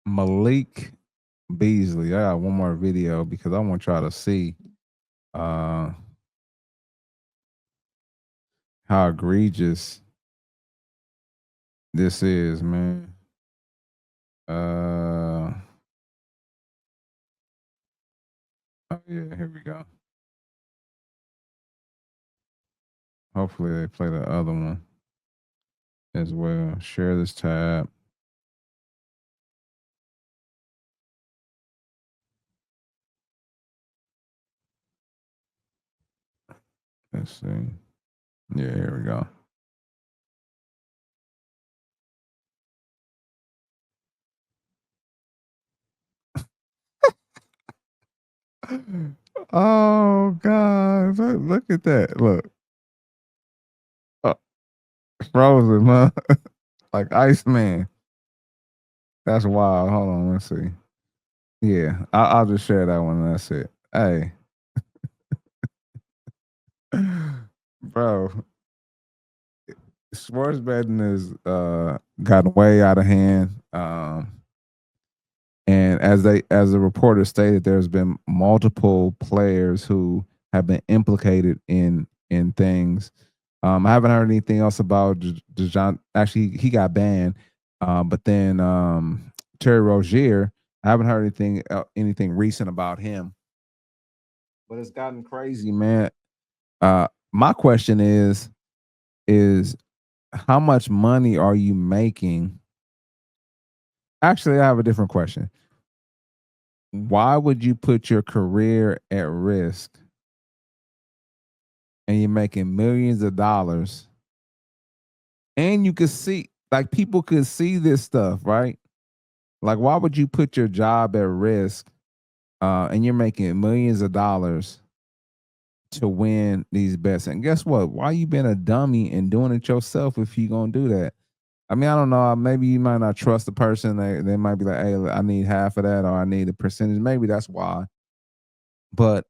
Malik Beasley. I got one more video because I want y'all to see uh how egregious this is, man. Uh oh yeah, here we go. Hopefully they play the other one as well. Share this tab. Let's see. Yeah, here we go. Oh God! Look at that! Look, uh, frozen, man, like Iceman. That's wild. Hold on, let's see. Yeah, I'll just share that one. And that's it. Hey, bro, sports betting is gotten way out of hand. And as the reporter stated, there's been multiple players who have been implicated in things. I haven't heard anything else about Dejounte. Actually, he got banned. But then Terry Rozier, I haven't heard anything recent about him. But it's gotten crazy, man. My question is how much money are you making? Actually, I have a different question. Why would you put your career at risk and you're making millions of dollars and you could see like people could see this stuff, right? Like why would you put your job at risk and you're making millions of dollars to win these bets? And guess what? Why you being a dummy and doing it yourself if you gonna do that? I mean, I don't know. Maybe you might not trust the person. They might be like, hey, I need half of that or I need a percentage. Maybe that's why. But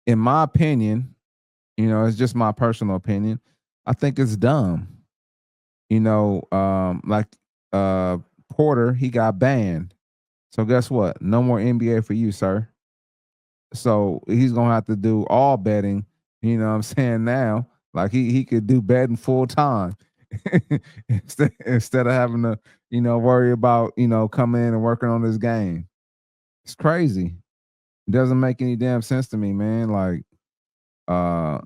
in my opinion, it's just my personal opinion. I think it's dumb. Like Porter, he got banned. So guess what? No more NBA for you, sir. So he's gonna have to do all betting. You know what I'm saying now? Like he could do betting full time instead of having to, worry about, coming in and working on this game. It's crazy. It doesn't make any damn sense to me, man. Like uh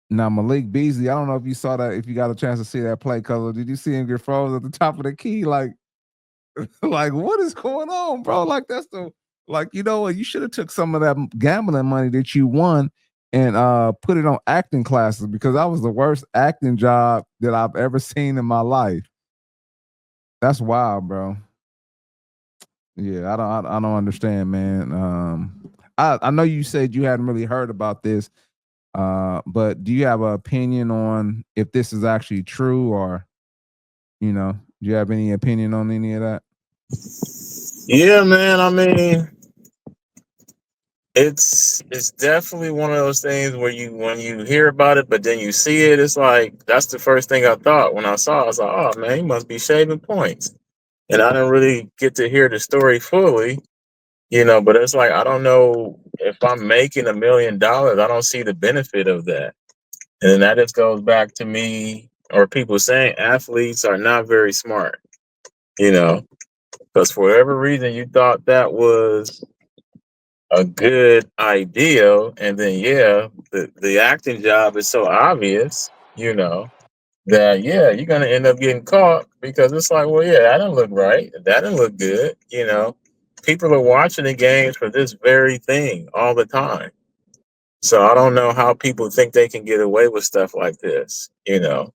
now Malik Beasley, I don't know if you saw that, if you got a chance to see that play, color. Did you see him get froze at the top of the key? Like, like what is going on, bro? Like that's the like you know what? You should have took some of that gambling money that you won and put it on acting classes because that was the worst acting job that I've ever seen in my life. That's wild, bro. Yeah, I don't understand, man. I know you said you hadn't really heard about this. But do you have an opinion on if this is actually true or, do you have any opinion on any of that? Yeah, man. I mean, it's definitely one of those things where you when you hear about it, but then you see it, it's like that's the first thing I thought when I saw it. I was like, oh man, he must be shaving points. And I didn't really get to hear the story fully, but it's like I don't know if I'm making $1 million, I don't see the benefit of that. And then that just goes back to me or people saying athletes are not very smart, you know, because for whatever reason you thought that was a good idea, and then yeah, the acting job is so obvious, that yeah, you're gonna end up getting caught because it's like, well, yeah, that didn't look right, that didn't look good. People are watching the games for this very thing all the time. So I don't know how people think they can get away with stuff like this. All right,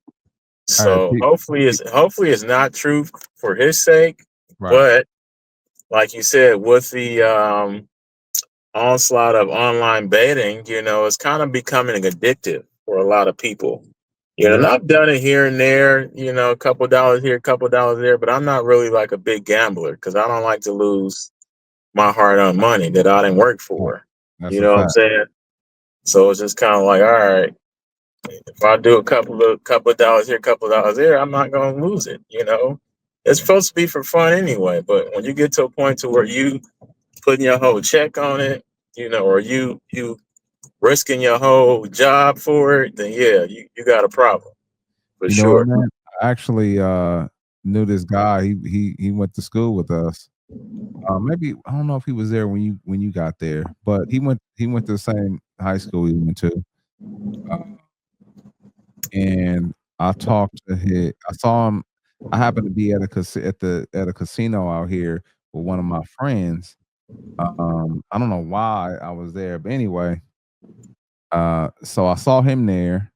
So hopefully it's not true for his sake, right. but like you said, with the onslaught of online betting, it's kind of becoming addictive for a lot of people. And Yep. I've done it here and there, a couple dollars here, a couple dollars there, but I'm not really like a big gambler because I don't like to lose my hard earned money that I didn't work Right. for. That's You a know what I'm fact. saying? So it's just kind of like, all right, if I do a couple of dollars here, couple of dollars there, I'm not gonna lose it. It's supposed to be for fun anyway. But when you get to a point to where you putting your whole check on it, or you risking your whole job for it, then yeah, you got a problem for You know what, sure. man? I actually knew this guy. He went to school with us. Maybe I don't know if he was there when you got there, but he went to the same high school we went to. Uh, and I talked to him. I saw him. I happened to be at a casino out here with one of my friends. I don't know why I was there, but anyway, so I saw him there,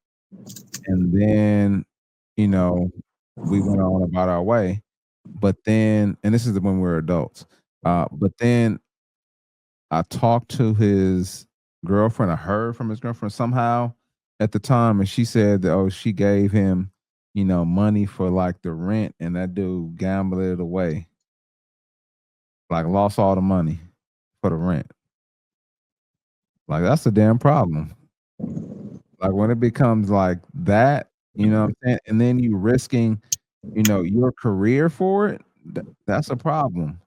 and then you know we went on about our way. But then, and this is when we were adults. But then I talked to his girlfriend. I heard from his girlfriend somehow at the time, and she said that she gave him, money for like the rent, and that dude gambled it away, like lost all the money for the rent. Like that's a damn problem. Like when it becomes like that, you know what I'm saying? And then you risking, your career for it, that's a problem.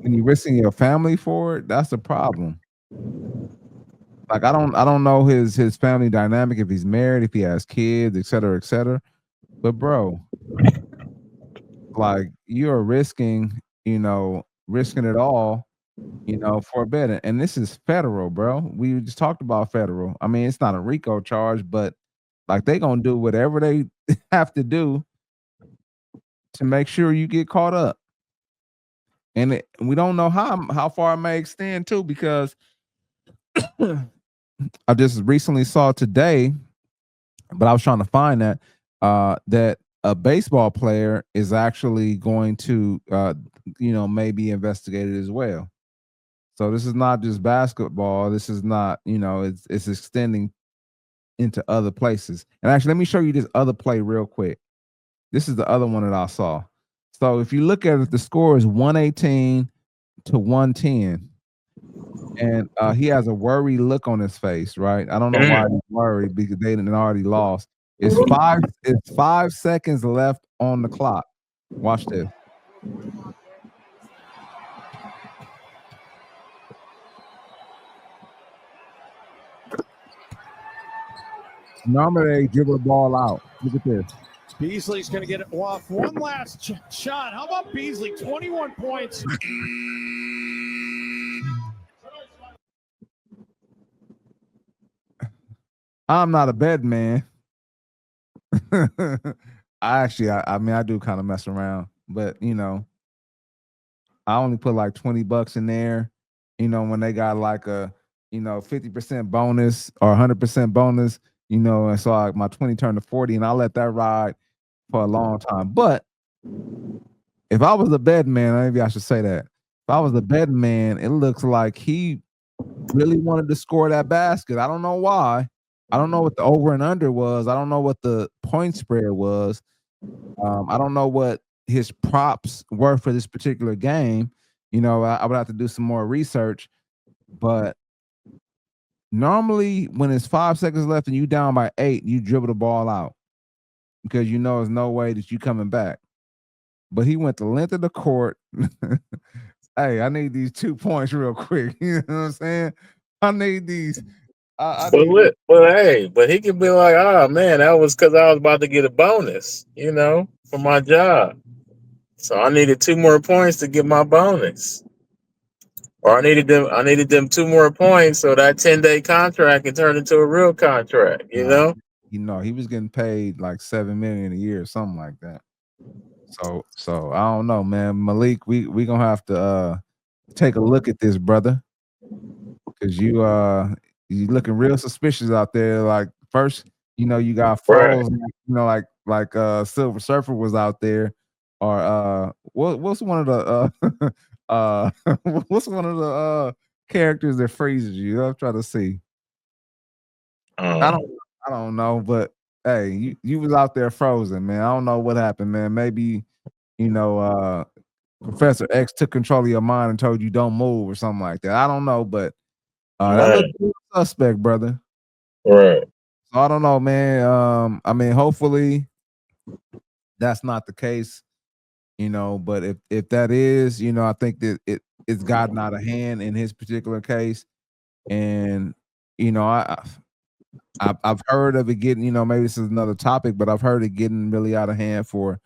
When you risking your family for it, that's a problem. Like I don't know his family dynamic, if he's married, if he has kids, et cetera, et cetera. But bro, like you're risking it all, for a bet. And this is federal, bro. We just talked about federal. I mean, it's not a RICO charge, but like they gonna do whatever they have to do to make sure you get caught up. And we don't know how far it may extend too, because I just recently saw today, but I was trying to find that a baseball player is actually going to maybe investigated as well. So this is not just basketball. This is not, it's extending into other places. And actually, let me show you this other play real quick. This is the other one that I saw. So if you look at it, the score is 118 to 110. And he has a worried look on his face, right? I don't know why Mm. he's worried, because they didn't already lost. It's 5 seconds left on the clock. Watch this. Normally they dribble the ball out. Look at this. Beasley's going to get it off. One last shot. How about Beasley? 21 points. I'm not a bed man. I mean, I do kind of mess around, but I only put like $20 in there. When they got like a 50% bonus or 100% bonus, and so my 20 turned to 40, and I let that ride for a long time. But if I was the bed man, maybe I should say that. If I was the bed man, it looks like he really wanted to score that basket. I don't know why. I don't know what the over and under was. I don't know what the point spread was. I don't know what his props were for this particular game. I would have to do some more research. But normally, when it's 5 seconds left and you down by 8, you dribble the ball out, because there's no way that you coming back. But he went the length of the court. Hey, I need these 2 points real quick. You know what I'm saying? I need these. I need these. But he could be like, oh man, that was because I was about to get a bonus, for my job. So I needed 2 more points to get my bonus. Or I needed them 2 more points so that 10-day contract can turn into a real contract, you Nah, know? he was getting paid like 7 million a year, or something like that. So I don't know, man. Malik, we gonna have to take a look at this, brother, because you looking real suspicious out there. Like first, you got Right. froze, like Silver Surfer was out there, or what's one of the what's one of the characters that freezes you? I'm trying to see. I don't Um, I don't know, but hey, you was out there frozen, man. I don't know what happened, man. Maybe you know uh Professor X took control of your mind and told you don't move or something like that. I don't know, but that right. looked suspect, brother. Right. So I don't know, man. I mean, hopefully that's not the case. you know. But if that is, you know, I think that it's gotten out of hand in his particular case, and you know, I've heard of it getting, you know, maybe this is another topic, but I've heard it getting really out of hand for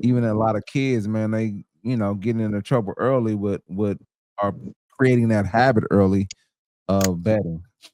even a lot of kids, man. They, you know, getting into trouble early with are creating that habit early of betting.